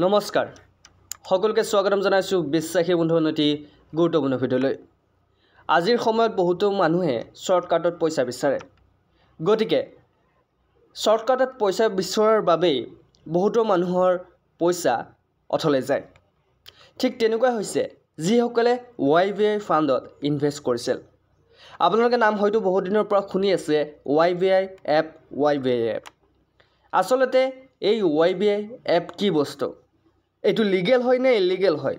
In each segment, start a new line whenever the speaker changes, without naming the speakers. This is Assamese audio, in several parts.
নমস্কাৰ সকলোকে স্বাগতম জনাইছো বিশ্বাসী বন্ধু উন্নতি গুৰুত্বপূৰ্ণ ভিডিঅ'লৈ আজিৰ সময়ত বহুতো মানুহে শৰ্টকাটত পইচা বিচাৰে গতিকে শৰ্টকাটত পইচা বিচৰাৰ বাবে বহুতো মানুহৰ পইচা অথলে যায় ঠিক তেনেকুৱা হৈছে যিসকলে YBI ফাণ্ডত ইনভেষ্ট কৰিছিল আপোনালোকে নাম হয়তো বহুত দিনৰ পৰা শুনি আছে YBI এপ আসলতে এই YBI এপ কি বস্তু এটো লিগেল হয় নে ইলিগেল হয়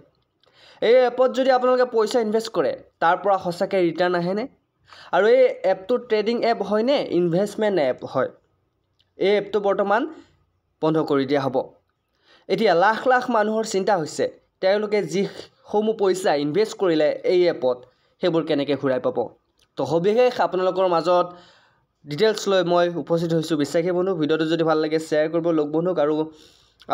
এই এপত যদি আপোনালোকে পইচা ইনভেষ্ট কৰে তাৰ পৰা হসাকে ৰিটাৰ্ন আহে নে আৰু এই এপটো ট্ৰেডিং এপ হয় নে ইনভেষ্টমেন্ট এপ হয় এই এপটো বৰ্তমান বন্ধ কৰি দিয়া হ'ব এতিয়া লাখ লাখ মানুহৰ চিন্তা হৈছে তেওঁলোকে যি সমূহ পইচা ইনভেষ্ট কৰিলে এই এপত হেবোৰ কেনেকৈ ঘূৰাই পাব তো হবিশেষ আপোনালোকৰ মাজত ডিটেইলছ লৈ মই উপস্থিত হৈছো বিশ্বাসী বন্ধু ভিডিওটো যদি ভাল লাগে শেয়াৰ কৰিব লগ বন্ধুক আৰু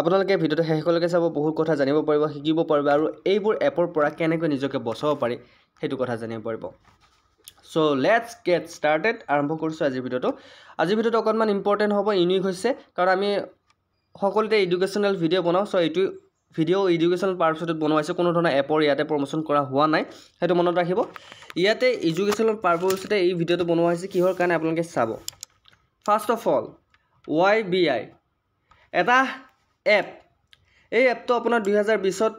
আপোনালোকে ভিডিওটো শেষলৈকে চাব বহুত কথা জানিব পাৰিব শিকিব পাৰিব আৰু এইবোৰ এপৰ পৰা কেনেকৈ নিজকে বচাব পাৰি হেতু কথা জানিব পাৰিব সো লেটস গেট স্টাৰ্টেড আৰম্ভ কৰিছো আজি ভিডিওটো অকনমান ইম্পৰ্টেন্ট হ'ব ইউনিক হৈছে কাৰণ আমি সকলোতে এডুকেশনাল ভিডিও বনাও সো এইটো ভিডিও এডুকেশনাল পাৰপছত বনোৱা হৈছে কোনো ধৰণৰ এপৰ ইয়াতে প্ৰমোশন কৰা হোৱা নাই হেতু মনত ৰাখিব ইয়াতে এডুকেশনাল পাৰপছতে এই ভিডিওটো বনোৱা হৈছে কিহৰ কাৰণে আপোনালোকে চাব ফাৰ্স্ট অফ অল YBI এটা এপ এই এপটো আপোনাৰ 2020ত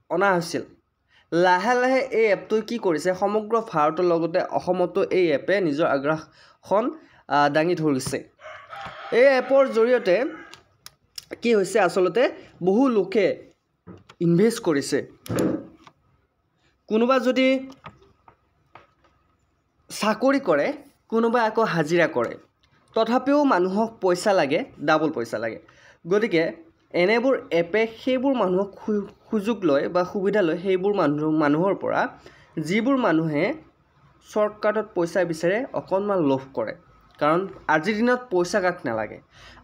অনা হৈছিল লাহে লাহে এই এপটো কি কৰিছে সমগ্ৰ ভাৰতৰ লগতে অসমতো এই এপে নিজৰ আগ্ৰাসন দাঙি ধৰিছে এই এপৰ জৰিয়তে কি হৈছে আসলতে বহু লোকে ইনভেষ্ট কৰিছে কোনোবা যদি চাকৰি কৰে কোনোবা আকৌ হাজিৰা কৰে তথাপিও মানুহক পইচা লাগে ডাবল পইচা লাগে গতিকে এনেবোৰ এপে সেইবোৰ মানুহক সুযোগ লয় বা সুবিধা লয় সেইবোৰ মানুহৰ পৰা যিবোৰ মানুহে শৰ্টকাটত পইচা বিচাৰে অকনমান লোভ কৰে কাৰণ আজিৰ দিনত পইচা কাক নালাগে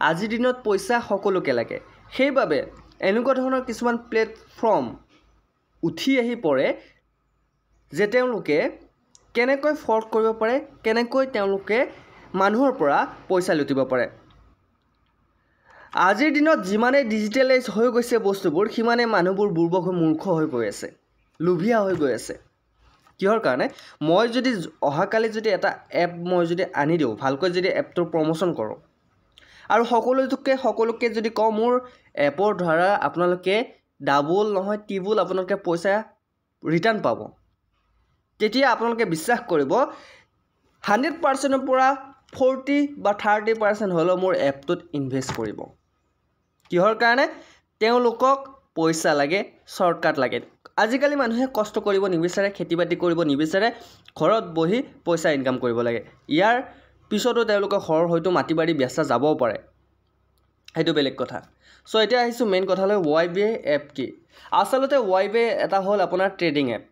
আজিৰ দিনত পইচা সকলোকে লাগে সেইবাবে এনেকুৱা ধৰণৰ কিছুমান প্লেটফৰ্ম উঠি আহি পৰে যে তেওঁলোকে কেনেকৈ ফৰ্ড কৰিব পাৰে কেনেকৈ তেওঁলোকে মানুহৰ পৰা পইচা লুটিব পাৰে আজিৰ দিনত যিমানে ডিজিটেলাইজ হৈ গৈছে বস্তুবোৰ সিমানে মানুহবোৰ বুৰ্বক হৈ মূৰ্খ হৈ গৈ আছে লুভিয়া হৈ গৈ আছে কিহৰ কাৰণে মই যদি অহাকালি যদি এটা এপ মই যদি আনি দিও ভালকৈ যদি এপটো প্ৰমোশন কৰো আৰু সকলোকে যদি কও মোৰ এপৰ দ্বাৰা আপোনালোকে ডাবল নহয় টিবল আপোনালোকে পইচা ৰিটাৰ্ন পাব তেতিয়া আপোনালোকে বিশ্বাস কৰিব 100% পৰা 40 বা 30% হলো মোৰ এপটোত ইনভেষ্ট কৰিব কিহৰ কাৰণে তেওঁলোকক পইচা লাগে শৰ্টকাট লাগে আজিকালি মানুহে কষ্ট কৰিব নিবিচাৰে খেতিবাতি কৰিব নিবিচাৰে ঘৰত বহি পইচা ইনকাম কৰিব লাগে ইয়াৰ পিছতো তেওঁলোকে ঘৰ হয়তো মাটিবাড়ি বেচা যাবও পাৰে হেতু বেলেগ কথা সো এতিয়া আহিছো মেইন কথালৈ YBI এপ কি আসলতে YBI এটা হল আপোনাৰ ট্ৰেডিং এপ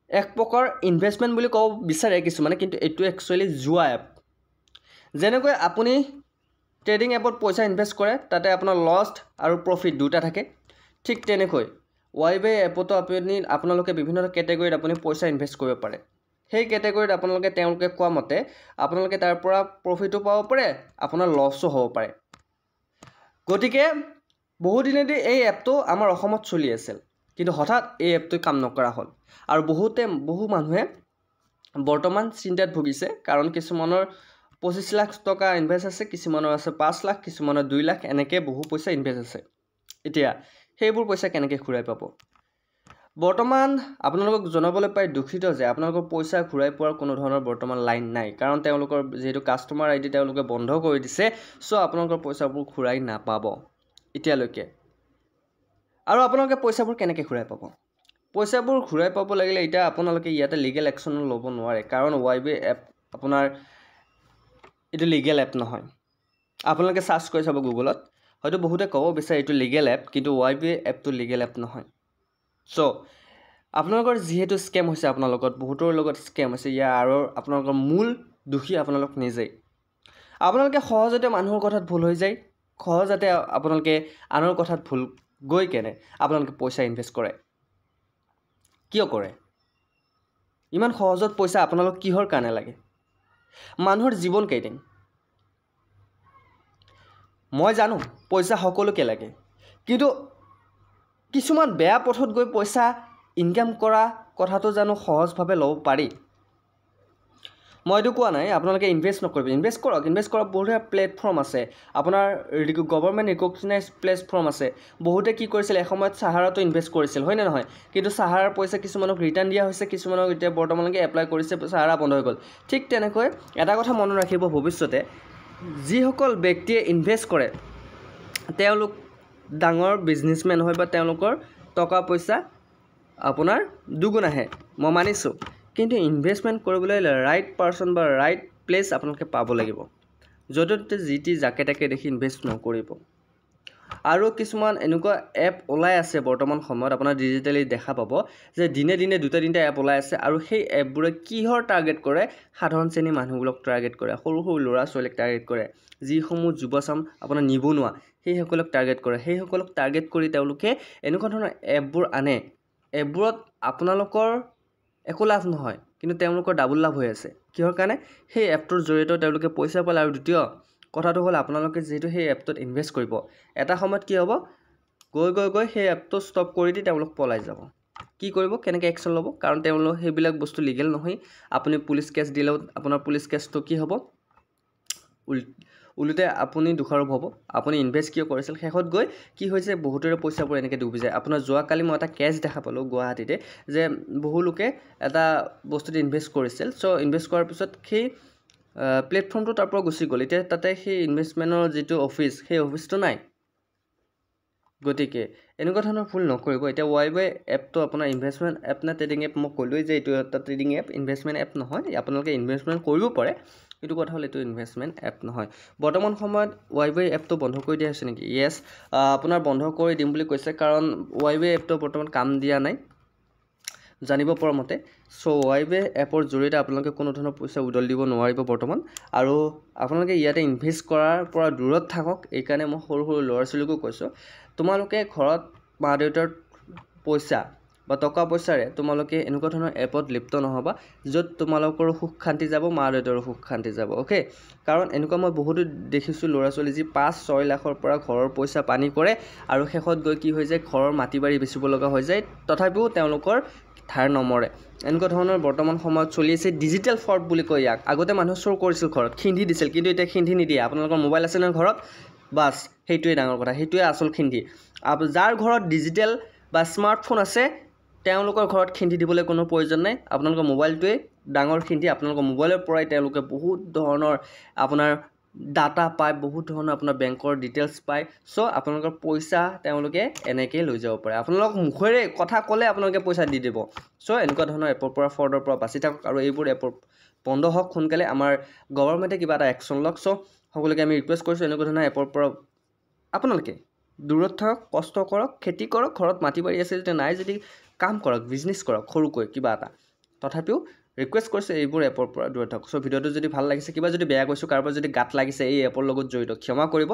এক প্ৰকাৰ ইনভেষ্টমেন্ট বুলি কও বিচাৰে কিছুমানে কিন্তু এটো একচুয়ালি জুৱা এপ যেনেকৈ আপুনি ট্ৰেডিং এপত পইচা ইনভেষ্ট কৰে তাতে আপোনাৰ লষ্ট আৰু প্ৰফিট দুটা থাকে ঠিক তেনেকৈ YBI এপতো আপোনালোকে বিভিন্ন ক্যাটাগৰীত আপুনি পইচা ইনভেষ্ট কৰিব পাৰে সেই ক্যাটাগৰীত আপোনালোকে তেওঁলোকে কোৱা মতে আপোনালোকে তাৰ পৰা প্ৰফিটও পাব পাৰে আপোনাৰ লছও হ'ব পাৰে গতিকে বহু দিনেদি এই এপটো আমাৰ অসমত চলি আছিল কিন্তু হঠাৎ এই এপটো কাম নকৰা হ'ল আৰু বহু মানুহে বৰ্তমান চিন্তাত ভুগিছে কাৰণ কিছুমানৰ 25 লাখ টকা ইনভেষ্ট আছে কিছুমানৰ আছে 5 লাখ কিছুমানৰ 2 লাখ এনেকে বহু পইচা ইনভেষ্ট আছে এতিয়া হেবোৰ পইচা কেনেকৈ ঘূৰাই পাব বৰ্তমান আপোনালোকক জনাবলৈ পাই দুখিত যে আপোনালোকৰ পইচা ঘূৰাই পোৱাৰ কোনো ধৰণৰ বৰ্তমান লাইন নাই কাৰণ তেওঁলোকৰ যেহেতু কাস্টমাৰ আইডি তেওঁলোকে বন্ধ কৰি দিছে সো আপোনালোকৰ পইচাবোৰ ঘূৰাই নাপাব এতিয়ালৈকে আৰু আপোনালোকে পইচাবোৰ কেনেকৈ ঘূৰাই পাব পইচাবোৰ ঘূৰাই পাব লাগিলে এটা আপোনালোকে ইয়াতে লিগেল একচন ল'ব নোৱাৰে কাৰণ YBI এপ আপোনাৰ এটো লিগেল এপ নহয় আপোনালোকে সাৰ্চ কৰি চাব গুগলত হয়তো বহুতে ক'ব বিচাৰে এটো লিগেল এপ কিন্তু YBI এপটো লিগেল এপ নহয় সো আপোনালোকৰ যেহেতু স্কেম হৈছে আপোনালোকৰ বহুতৰ লগত স্কেম হৈছে ইয়াৰ আৰু আপোনালোকৰ মূল দুখী আপোনালোক নিজেই আপোনালোকে সহজতে মানুহৰ কথাত ভুল হৈ যায় সহজতে আপোনালোকে আনৰ কথাত ভুল গৈ কেনে আপোনালোকে পইচা ইনভেষ্ট কৰে কিয় কৰে ইমান সহজত পইচা আপোনালোক কিহৰ কাৰণে লাগে মানুহৰ জীৱন কেইদিন মই জানো পইচা সকলোকে লাগে কিন্তু কিছুমান বেয়া পথত গৈ পইচা ইনকাম কৰা কথাটো জানো সহজভাৱে ল'ব পাৰি? মই এইটো কোৱা নাই আপোনালোকে ইনভেষ্ট নকৰিব, ইনভেষ্ট কৰক, ইনভেষ্ট কৰা বহুতটা প্লেটফৰ্ম আছে, আপোনাৰ গভৰ্ণমেণ্ট ৰিকগনাইজ প্লেটফৰ্ম আছে। বহুতে কি কৰিছিল এসময়ত চাহাৰাতো ইনভেষ্ট কৰিছিল, হয়নে নহয়? কিন্তু চাহাৰাৰ পইচা কিছুমানক ৰিটাৰ্ণ দিয়া হৈছে, কিছুমানক এতিয়া বৰ্তমানলৈকে এপ্লাই কৰিছে, চাহাৰা বন্ধ হৈ গ'ল। ঠিক তেনেকৈ এটা কথা মনত ৰাখিব, ভৱিষ্যতে যিসকল ব্যক্তিয়ে ইনভেষ্ট কৰে তেওঁলোক ডাঙৰ বিজনেছমেন হয় বা তেওঁলোকৰ টকা পইচা আপোনাৰ দুগুণ আহে, মই মানিছোঁ। কিন্তু ইনভেষ্টমেণ্ট কৰিবলৈ ৰাইট পাৰ্চন বা ৰাইট প্লেচ আপোনালোকে পাব লাগিব, য'তে ত'তে যি টি জাকে তাকে দেখি ইনভেষ্ট নকৰিব। আৰু কিছুমান এনেকুৱা এপ ওলাই আছে বৰ্তমান সময়ত আপোনাৰ ডিজিটেলি দেখা পাব যে দিনে দিনে 2-3টা এপ ওলাই আছে, আৰু সেই এপবোৰে কিহৰ টাৰ্গেট কৰে? সাধাৰণ শ্ৰেণীৰ মানুহবোৰক টাৰ্গেট কৰে, সৰু সৰু ল'ৰা ছোৱালীক টাৰ্গেট কৰে, যিসমূহ যুৱচাম আপোনাৰ নিবনুৱা সেইসকলক টাৰ্গেট কৰে। সেইসকলক টাৰ্গেট কৰি তেওঁলোকে এনেকুৱা ধৰণৰ এপবোৰ আনে। এপবোৰত আপোনালোকৰ একো লাভ নহয়, কিন্তু তেওঁলোকৰ ডাবুল লাভ হৈ আছে। কিহৰ কাৰণে? সেই এপটোৰ জৰিয়তে তেওঁলোকে পইচা পালে, আৰু দ্বিতীয় কথাটো হ'ল আপোনালোকে যিহেতু সেই এপটোত ইনভেষ্ট কৰিব, এটা সময়ত কি হ'ব, গৈ সেই এপটো ষ্টপ কৰি দি তেওঁলোক পলাই যাব। কি কৰিব? কেনেকৈ একশ্যন ল'ব? কাৰণ তেওঁলোক সেইবিলাক বস্তু লিগেল নহয়। আপুনি পুলিচ কেছ দিলেও আপোনাৰ পুলিচ কেছটো কি হ'ব? ওলোতে আপুনি দোষাৰোপ হ'ব। আপুনি ইনভেষ্ট কিয় কৰিছিল? শেষত গৈ কি হৈছে, বহুতৰে পইচাবোৰ এনেকৈ ডুবি যায়। আপোনাৰ যোৱাকালি মই এটা কেছ দেখা পালোঁ গুৱাহাটীতে, যে বহু লোকে এটা বস্তুত ইনভেষ্ট কৰিছিল। চ' ইনভেষ্ট কৰাৰ পিছত সেই প্লেটফৰ্মটো তাৰ পৰা গুচি গ'ল। এতিয়া তাতে সেই ইনভেষ্টমেণ্টৰ যিটো অফিচ, সেই অফিচটো নাই। গতিকে এনেকুৱা ধৰণৰ ভুল নকৰিব। এতিয়া YY এপটো আপোনাৰ ইনভেষ্টমেণ্ট এপ নে ট্ৰেডিং এপ? মই ক'লোৱেই যে এইটো এটা ট্ৰেডিং এপ, ইনভেষ্টমেণ্ট এপ নহয়। আপোনালোকে ইনভেষ্টমেণ্ট কৰিব পাৰে, এইটো কথা হ'ল এইটো ইনভেষ্টমেণ্ট এপ নহয়। বৰ্তমান সময়ত YY এপটো বন্ধ কৰি দিয়া হৈছে নেকি? য়েছ, আপোনাৰ বন্ধ কৰি দিম বুলি কৈছে, কাৰণ YY এপটো বৰ্তমান কাম দিয়া নাই জানিব পৰা মতে। চ' YY এপৰ জৰিয়তে আপোনালোকে কোনো ধৰণৰ পইচা উদল দিব নোৱাৰিব বৰ্তমান, আৰু আপোনালোকে ইয়াতে ইনভেষ্ট কৰাৰ পৰা দূৰত থাকক। এইকাৰণে মই সৰু সৰু ল'ৰা ছোৱালীকো কৈছোঁ, তোমালোকে ঘৰত মা দেউতাৰ পইচা বা টকা পইচাৰে তোমালোকে এনেকুৱা ধৰণৰ এপত লিপ্ত নহ'বা, য'ত তোমালোকৰো সুখ শান্তি যাব, মা দেউতাৰো সুখ শান্তি যাব। অ'কে, কাৰণ এনেকুৱা মই বহুতো দেখিছোঁ ল'ৰা ছোৱালী যি 5-6 লাখৰ পৰা ঘৰৰ পইচা পানী কৰে, আৰু শেষত গৈ কি হৈ যায়, ঘৰৰ মাটি বাৰী বেচিব লগা হৈ যায়, তথাপিও তেওঁলোকৰ ধাৰ নমৰে। এনেকুৱা ধৰণৰ বৰ্তমান সময়ত চলি আছে ডিজিটেল ফ্ৰড বুলি কয় ইয়াক। আগতে মানুহে চোৰ কৰিছিল, ঘৰত খিন্ধি দিছিল, কিন্তু এতিয়া খিন্ধি নিদিয়ে। আপোনালোকৰ মোবাইল আছে নহয় ঘৰত, বাছ সেইটোৱে ডাঙৰ কথা, সেইটোৱে আচল খিন্ধি। যাৰ ঘৰত ডিজিটেল বা স্মাৰ্টফোন আছে তেওঁলোকৰ ঘৰত খিন্ধি দিবলৈ কোনো প্ৰয়োজন নাই। আপোনালোকৰ মোবাইলটোৱে ডাঙৰ খিন্ধি। আপোনালোকৰ মোবাইলৰ পৰাই তেওঁলোকে বহুত ধৰণৰ আপোনাৰ ডাটা পায়, বহুত ধৰণৰ আপোনাৰ বেংকৰ ডিটেইলছ পায়। চ' আপোনালোকৰ পইচা তেওঁলোকে এনেকৈয়ে লৈ যাব পাৰে। আপোনালোক মুখেৰে কথা ক'লে আপোনালোকে পইচা দি দিব। চ' এনেকুৱা ধৰণৰ এপৰ পৰা, ফ্ৰডৰ পৰা বাচি থাকক, আৰু এইবোৰ এপৰ বন্ধ হওক সোনকালে। আমাৰ গভৰ্ণমেণ্টে কিবা এটা একশ্যন লওক। চ' সকলোকে আমি ৰিকুৱেষ্ট কৰিছোঁ, এনেকুৱা ধৰণৰ এপৰ পৰা আপোনালোকে দূৰত থাকক, কষ্ট কৰক, খেতি কৰক, ঘৰত মাটি বাৰী আছে যদি, নাই যদি কাম কৰক, বিজনেছ কৰক সৰুকৈ কিবা এটা। তথাপিও ৰিকুৱেষ্ট কৰিছোঁ এইবোৰ এপৰ পৰা দূৰত থাকক। চ' ভিডিঅ'টো যদি ভাল লাগিছে, কিবা যদি বেয়া কৈছোঁ, কাৰোবাৰ যদি গাত লাগিছে এই এপৰ লগত জড়িত, ক্ষমা কৰিব।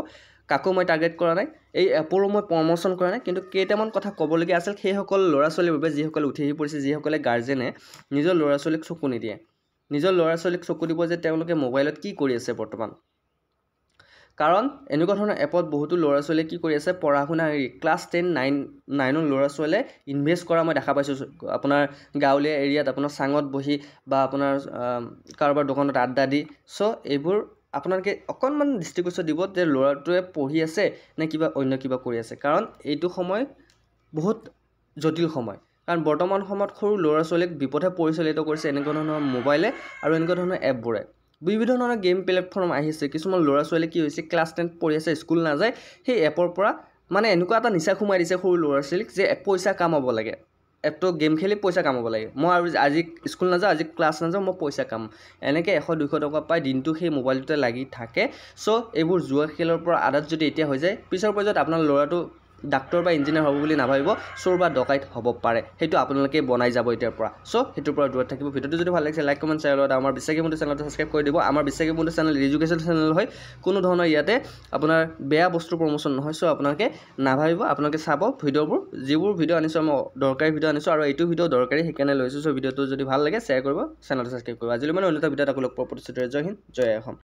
কাকো মই টাৰ্গেট কৰা নাই, এই এপৰো মই প্ৰমোশ্যন কৰা নাই, কিন্তু কেইটামান কথা ক'বলগীয়া আছিল সেইসকল ল'ৰা ছোৱালীৰ বাবে, যিসকলে উঠি আহি পৰিছে, যিসকলে গাৰ্জেনে নিজৰ ল'ৰা ছোৱালীক চকু নিদিয়ে। নিজৰ ল'ৰা ছোৱালীক চকু দিব যে তেওঁলোকে মোবাইলত কি কৰি আছে বৰ্তমান। কাৰণ এনেকুৱা ধৰণৰ এপত বহুতো ল'ৰা ছোৱালীয়ে কি কৰি আছে, পঢ়া শুনা এৰি ক্লাছ 10-9ৰ ল'ৰা ছোৱালীয়ে ইনভেষ্ট কৰা মই দেখা পাইছোঁ। আপোনাৰ গাঁৱলীয়া এৰিয়াত আপোনাৰ চাঙত বহি বা আপোনাৰ কাৰোবাৰ দোকানত আড্ডা দি। চ' এইবোৰ আপোনালোকে অকণমান দৃষ্টিগোচৰ দিব যে ল'ৰাটোৱে পঢ়ি আছে নে কিবা অন্য কিবা কৰি আছে, কাৰণ এইটো সময় বহুত জটিল সময়। কাৰণ বৰ্তমান সময়ত সৰু ল'ৰা ছোৱালীক বিপথে পৰিচালিত কৰিছে এনেকুৱা ধৰণৰ মোবাইলে আৰু এনেকুৱা ধৰণৰ এপবোৰে। বিভিন্ন ধৰণৰ গেম প্লেটফৰ্ম আহিছে। কিছুমান ল'ৰা ছোৱালী কি হৈছে, ক্লাছ 10 পঢ়ি আছে, স্কুল নাযায়, সেই এপৰ পৰা মানে এনেকুৱা এটা নিচা সোমাই দিছে সৰু ল'ৰা ছোৱালীক যে পইচা কামাব লাগে, এপটো গেম খেলি পইচা কামাব লাগে। মই আৰু আজি স্কুল নাযাওঁ, আজি ক্লাছ নাযাওঁ, মই পইচা কামাম, এনেকৈ 100-200 টকা পাই দিনটো সেই মোবাইলটোতে লাগি থাকে। চ' এইবোৰ জুৱা খেলৰ পৰা আদাত যদি এতিয়া হৈ যায়, পিছৰ পৰ্যায়ত আপোনাৰ ল'ৰাটো ডাক্তৰ বা ইঞ্জিনিয়াৰ হ'ব বুলি নাভাবিব, চোৰ বা ডকাইত হ'ব পাৰে। সেইটো আপোনালোকে বনাই যাব এতিয়াৰ পৰা। চ' সেইটোৰ পৰা দূৰত থাকিব। ভিডিঅ'টো যদি ভাল লাগিছে লাইক কমেণ্ট শ্বেয়াৰ লগত আমাৰ বিশ্বাসী বন্ধু চেনেলটো ছাবস্ক্ৰাইব কৰি দিব। আমাৰ বিশ্বাসী বন্ধু চেনেল এডুকেশ্যন চেনেল হয়, কোনো ধৰণৰ ইয়াতে আপোনাৰ বেয়া বস্তুৰ প্ৰমোশ্যন নহয়। চ' আপোনালোকে নাভাবিব, আপোনালোকে চাব ভিডিঅ'বোৰ, যিবোৰ ভিডিঅ' আনিছোঁ মই দৰকাৰী ভিডিঅ' আনিছোঁ, আৰু এইটো ভিডিঅ' দৰকাৰী সেইকাৰণে লৈছোঁ। চ' ভিডিঅ'টো যদি ভাল লাগে শ্বেয়াৰ কৰিব, চেনেলটো ছাবস্ক্ৰাইব কৰিব। আজিলৈ মানে অন্য এটা ভিডিঅ'ত আকৌ লগ পোৱাৰ প্ৰতিশ্ৰুতিৰে জয় হিন্দ, জয় অসম।